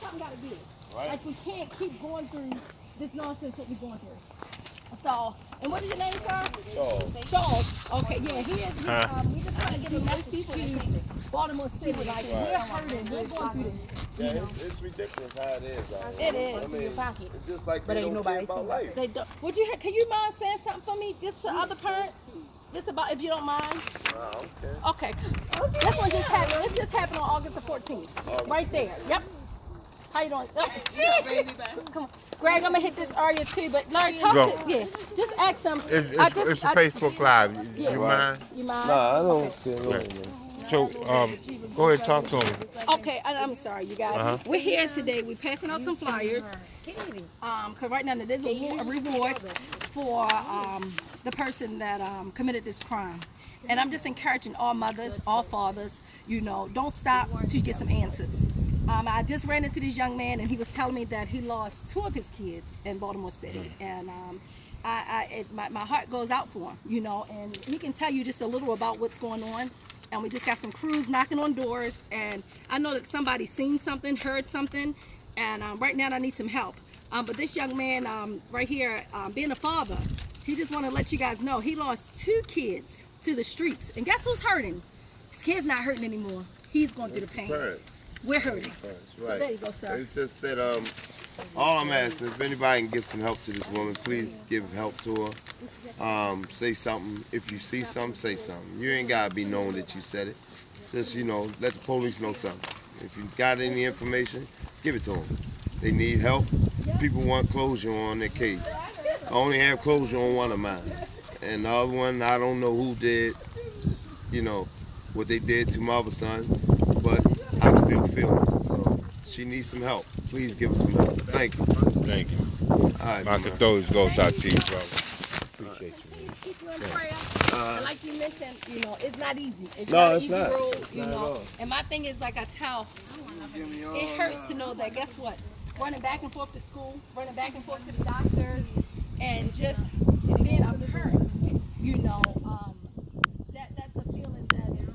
something got to give. Right. Like we can't keep going through this nonsense that we're going through. So, and what is your name, sir? Charles. Okay, yeah, he is. We just trying to give a message to Baltimore City. Like, we're hurting. We're going through this. Yeah, it's ridiculous how it is. It is. I mean, it's just like But they ain't don't nobody care about life. They don't. Would you? Can you mind saying something for me, just to other parents? Just about, if you don't mind. Okay. This one just happened. This just happened on August the 14th. Right there. Yep. How you doing? Come on. Greg, I'm gonna hit this area too, but Larry, talk to, yeah. Just ask him. It's a Facebook Live. Yeah. You mind? You mind? Nah, I don't care. No, So, go ahead, talk to him. Okay, I'm sorry, you guys. We're here today. We're passing out some flyers. Cause right now there's a reward for the person that committed this crime, and I'm just encouraging all mothers, all fathers. You know, don't stop till you get some answers. I just ran into this young man, and he was telling me that he lost 2 of his kids in Baltimore City, and my heart goes out for him. You know, and he can tell you just a little about what's going on. And we just got some crews knocking on doors, and I know that somebody seen something, heard something, and right now I need some help. But this young man right here, being a father, he just want to let you guys know he lost 2 kids to the streets. And guess who's hurting? His kid's not hurting anymore. He's going through the pain. parents. We're hurting. Right. So there you go, sir. It's just that all I'm asking, if anybody can give some help to this woman, please give help to her. Say something. If you see something, say something. You ain't gotta be known that you said it. Just, you know, let the police know something. If you got any information, give it to them. They need help. People want closure on their case. I only have closure on one of mine. And the other one, I don't know who did, you know, what they did to my other son, but I'm still feeling it. So she needs some help. Please give us some help. Thank you. Thank you. All right. My condolences goes out to you, brother. Appreciate you. Keep you in prayer. And like you mentioned, you know, it's not easy. It's No, not an it's easy not. road, It's you not at know. all. And my thing is, like I tell, it hurts to know that, guess what? Running back and forth to school, running back and forth to the doctors, and just being a parent, you know, that's a feeling that is,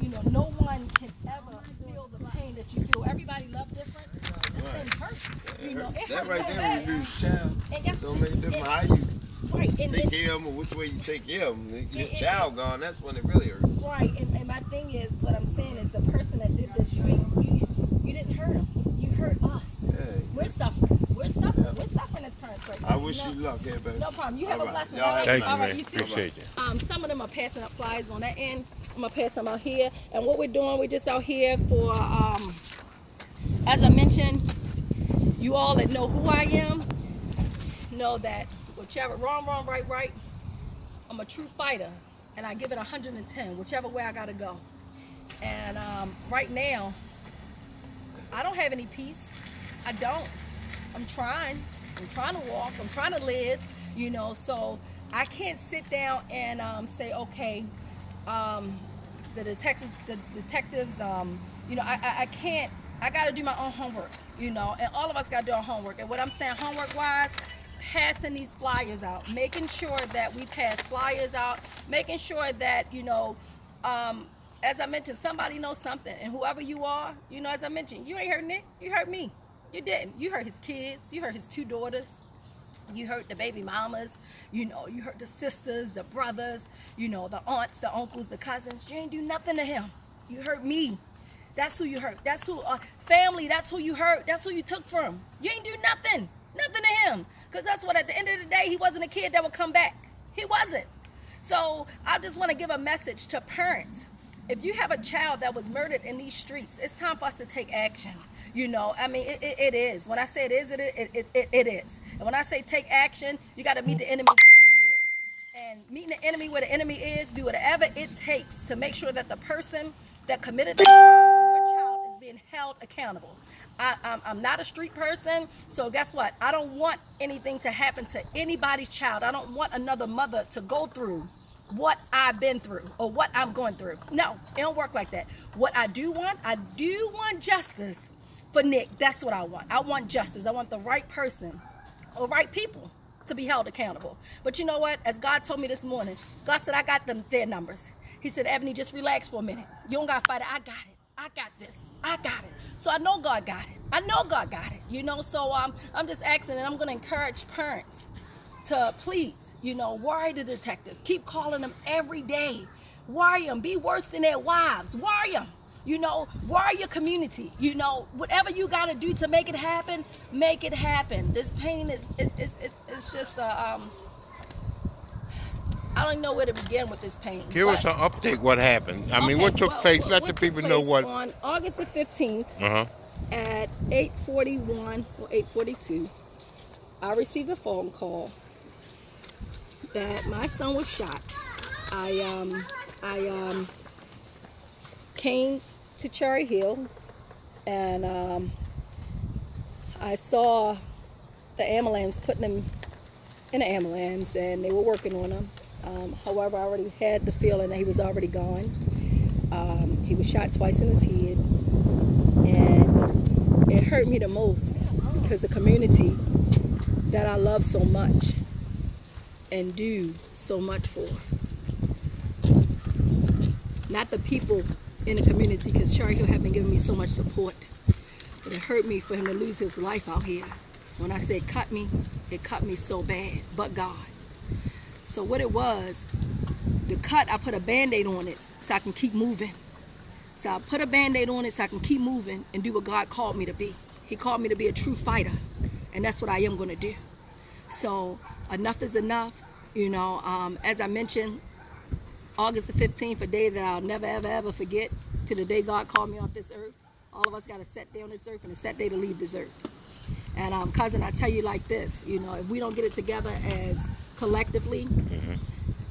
you know, no one can ever feel the pain that you feel. Everybody love different. This thing hurts. You know, it That hurts right so there, bad. when you lose a child, And guess so what? many different. How you Right, and take care of them, or which way you take care of them. Your child gone, that's when it really hurts. right, and my thing is, what I'm saying is, the person that did this, you didn't hurt him. You hurt us. Hey. We're suffering. We're suffering. We're suffering as parents right now. I wish know? you luck, yeah, baby. No problem. You have All a right. blessing. Y'all have a Thank nice you, All right, man. you too. Appreciate you. Some of them are passing up flyers on that end. I'm gonna pass them out here. And what we're doing, we're just out here for, as I mentioned, you all that know who I am, know that whichever wrong, right, I'm a true fighter, and I give it 110, whichever way I gotta go. And right now, I don't have any peace. I don't. I'm trying to walk. I'm trying to live. You know, so I can't sit down and say, okay, the detectives, you know, I can't. I got to do my own homework. You know, and all of us got to do our homework. And what I'm saying, homework-wise, passing these flyers out, making sure that we pass flyers out, making sure that, you know, as I mentioned, somebody knows something, and whoever you are, you know, as I mentioned, you ain't hurt Nick, you hurt me. You didn't. You hurt his kids, you hurt his 2 daughters, you hurt the baby mamas, you know, you hurt the sisters, the brothers, you know, the aunts, the uncles, the cousins. You ain't do nothing to him. You hurt me. That's who you hurt. That's who, family, that's who you hurt. That's who you took from. You ain't do nothing to him. Because that's what, at the end of the day, he wasn't a kid that would come back. He wasn't. So I just want to give a message to parents. If you have a child that was murdered in these streets, it's time for us to take action. You know, I mean, it is. When I say it is, it is. And when I say take action, you got to meet the enemy where the enemy is. And meeting the enemy where the enemy is, do whatever it takes to make sure that the person that committed the crime for your child is being held accountable. I'm not a street person, so guess what? I don't want anything to happen to anybody's child. I don't want another mother to go through what I've been through or what I'm going through. No, it don't work like that. What I do want justice for Nick. That's what I want. I want justice. I want the right person or right people to be held accountable. But you know what? As God told me this morning, God said, I got their numbers. He said, Ebony, just relax for a minute. You don't got to fight it. I got it. I got this. I got it. So I know God got it. I know God got it, you know. So I'm just asking, and I'm going to encourage parents to please, you know, worry the detectives. Keep calling them every day. Worry them. Be worse than their wives. Worry them. You know, worry your community. You know, whatever you got to do to make it happen, make it happen. This pain is it's just I don't know where to begin with this pain. Give us an update. What happened? I mean, Okay, what took place? Let the took people place know what. On August the 15th Uh huh. at 8:41 or 8:42, I received a phone call that my son was shot. I came to Cherry Hill, and I saw the ambulance, putting him in an ambulance, and they were working on him. However, I already had the feeling that he was already gone. He was shot twice in his head, and it hurt me the most because the community that I love so much and do so much for, not the people in the community, because Cherry Hill have been giving me so much support, but it hurt me for him to lose his life out here. When I say it cut me so bad, but God. So what it was, the cut, I put a Band-Aid on it so I can keep moving. So I put a Band-Aid on it so I can keep moving and do what God called me to be. He called me to be a true fighter, and that's what I am going to do. So enough is enough. You know, as I mentioned, August the 15th, a day that I'll never, ever, ever forget, to the day God called me off this earth. All of us got to set day on this earth, and it's that day to leave this earth. And cousin, I tell you like this, you know, if we don't get it together as collectively,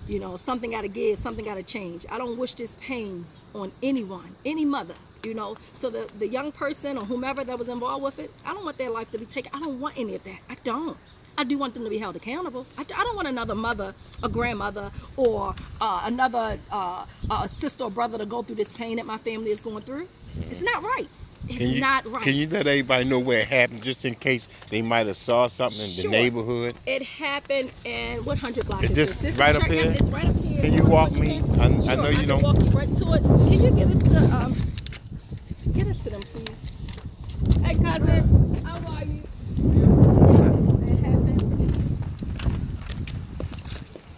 you know, something got to give, something got to change. I don't wish this pain on anyone, any mother, you know. So the young person or whomever that was involved with it, I don't want their life to be taken. I don't want any of that. I don't. I do want them to be held accountable. I don't want another mother, a grandmother, or another sister or brother to go through this pain that my family is going through. It's not right. It's not right. Can you let everybody know where it happened, just in case they might have saw something in the neighborhood? It happened in 100 block. Is this This right is up here? It's right up here. Can you walk me? I know you don't. I can walk you right to it. Can you get us to them, please? Hey, cousin, how are you? Yeah, it happened.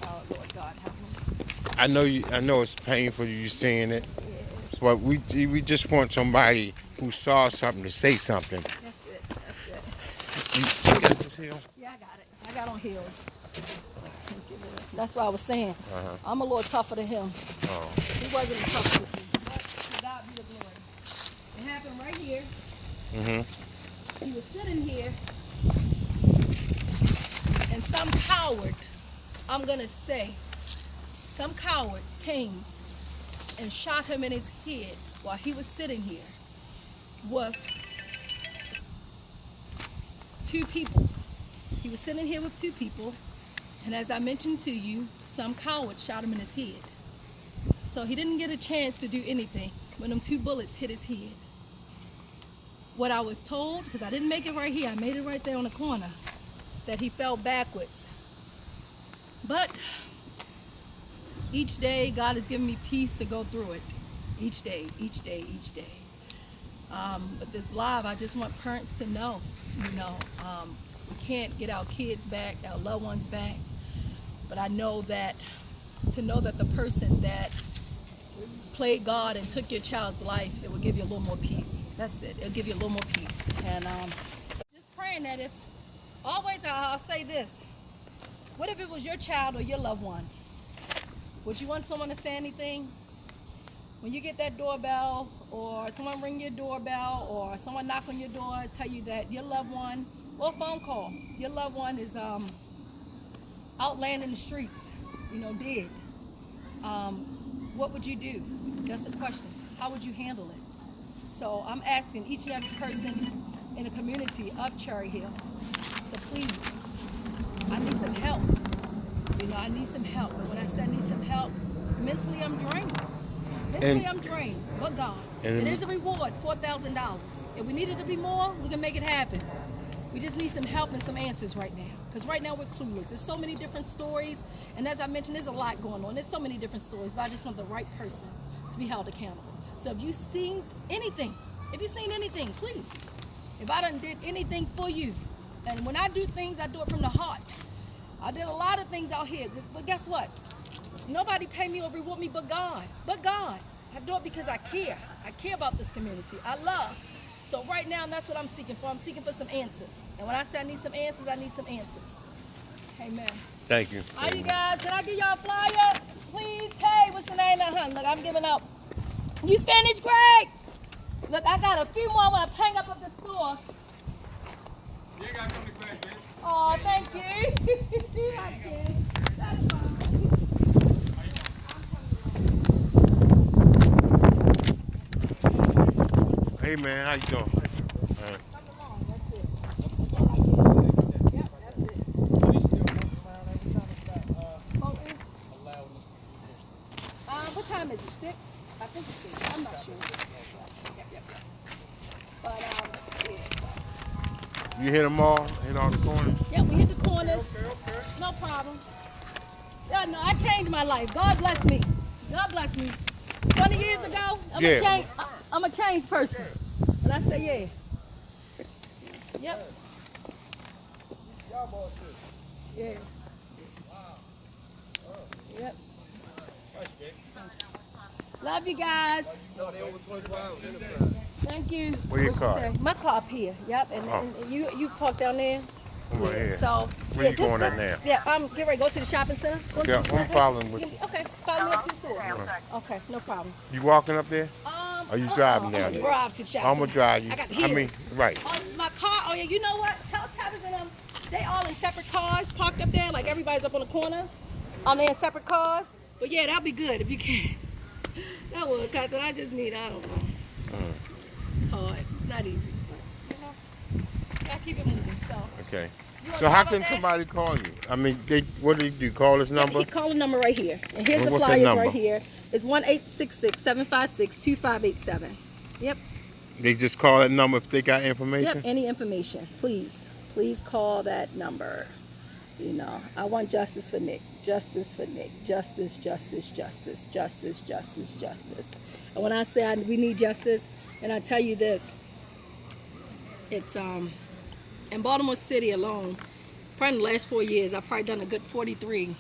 Oh Lord God, help me. I know it's painful you saying it, but we just want somebody who saw something to say something. That's it. You got this here? Yeah, I got it. I got on heels. That's what I was saying. I'm a little tougher than him. Oh. He wasn't as tough with me. But to God be the glory. It happened right here. He was sitting here, and some coward, I'm gonna say, some coward came and shot him in his head while he was sitting here with two people. He was sitting here with two people, and as I mentioned to you, some coward shot him in his head. So he didn't get a chance to do anything when them two bullets hit his head. What I was told, because I didn't make it right here, I made it right there on the corner, that he fell backwards. But each day, God has given me peace to go through it. Each day, each day, each day. But this live, I just want parents to know, you know, we can't get our kids back, our loved ones back. But I know that, to know that the person that played God and took your child's life, it will give you a little more peace. That's it. It'll give you a little more peace. And just praying that if, always I'll say this, what if it was your child or your loved one? Would you want someone to say anything? When you get that doorbell, or someone ring your doorbell, or someone knock on your door, tell you that your loved one, or a phone call, your loved one is out laying in the streets, you know, dead. What would you do? That's the question. How would you handle it? So I'm asking each and every person in the community of Cherry Hill to please, I need some help. You know, I need some help. And when I say I need some help, mentally I'm drained. Mentally I'm drained, but God. It is a reward, $4,000. If we needed to be more, we can make it happen. We just need some help and some answers right now. Because right now we're clueless. There's so many different stories. And as I mentioned, there's a lot going on. There's so many different stories, but I just want the right person to be held accountable. So if you've seen anything, please, if I done did anything for you, and when I do things, I do it from the heart. I did a lot of things out here, but guess what? Nobody pay me or reward me but God. But God. I do it because I care. I care about this community. I love. So right now, that's what I'm seeking for. I'm seeking for some answers. And when I say I need some answers, I need some answers. Amen. Thank you. All right, you guys, can I give y'all a flyer? Please. Hey, what's the name of that? Look, I'm giving out. You finished, Greg? Look, I got a few more when I hang up at the store. You ain't got to come to class, bitch. Oh, thank you. I did. That's fine. Hey man, how you doing? Come along, that's it. That's all I get. Yep, that's it. Moulton? What time is it? 6? I think it's 6. I'm not sure. Yep. But, yeah. You hit them all? Hit all the corners? Yeah, we hit the corners. No problem. Yeah, no, I changed my life. God bless me. God bless me. 20 years ago, I'm a changed person. And I say, yeah. Yep. Yeah. Yep. Love you guys. Thank you. Where your What car? say? My car up here. Yep. And you parked down there. Over here. So Where you just going at now? Yeah, I'm getting ready to go to the shopping center. Going to Okay, the store. I'm following with you. Okay, follow me up to the store. Okay, no problem. You walking up there? Are you driving I'm down gonna there? drive to the shopping I'm gonna drive you. I got the I mean, right. my car. Oh yeah, you know what? Tell Tavis and them. They all in separate cars parked up there. Like everybody's up on the corner. They're in separate cars. But yeah, that'll be good if you can. That would, cause I just need. I don't know. It's hard. It's not easy. But, you know, gotta keep it moving. So. Okay. You wanna So how drive can up there? somebody call you? I mean, what do you do? Call this number? He call the number right here. And here's the What's that flyers number? right here. It's 1-866-756-2587. Yep. They just call that number if they got information? Yep. Any information. Please call that number. You know, I want justice for Nick. Justice for Nick. Justice. And when I say we need justice, and I tell you this, it's in Baltimore City alone, probably in the last 4 years, I've probably done a good 43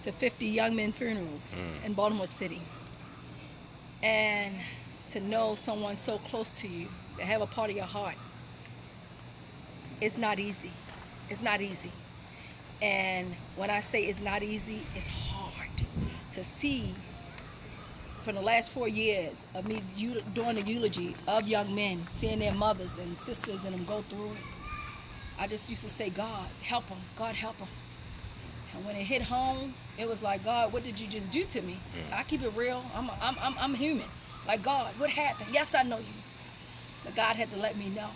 to 50 young men funerals in Baltimore City. And to know someone so close to you, to have a part of your heart, it's not easy. It's not easy. And when I say it's not easy, it's hard to see from the last 4 years of me doing the eulogy of young men, seeing their mothers and sisters and them go through it. I just used to say, God, help them. God, help them. And when it hit home, it was like, God, what did you just do to me? I keep it real. I'm human. Like, God, what happened? Yes, I know you. But God had to let me know.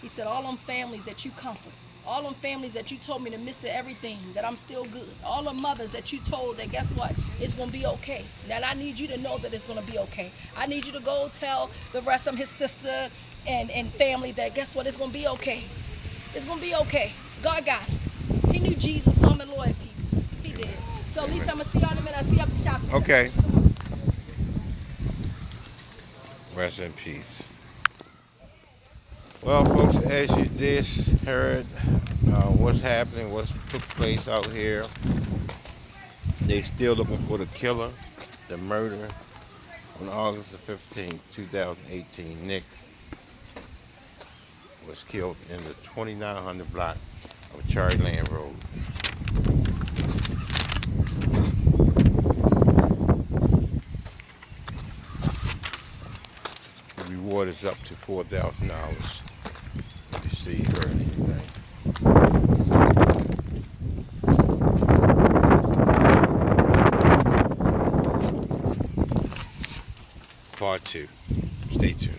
He said, all them families that you comfort, all them families that you told me to miss everything, that I'm still good. All the mothers that you told that, guess what? It's going to be okay. That I need you to know that it's going to be okay. I need you to go tell the rest of his sister and family that, guess what? It's going to be okay. It's going to be okay. God got it. He knew Jesus, so I'm in loyal peace. He did. So at least I'm going to see y'all in a minute. I'll see you up the shopping center. Okay. Rest in peace. Well, folks, as you just heard, what's happening, what's took place out here. They still looking for the killer, the murder on August the 15th, 2018. Nick was killed in the 2900 block of Cherry Lane Road. The reward is up to $4,000 if you see or anything. Part 2. Stay tuned.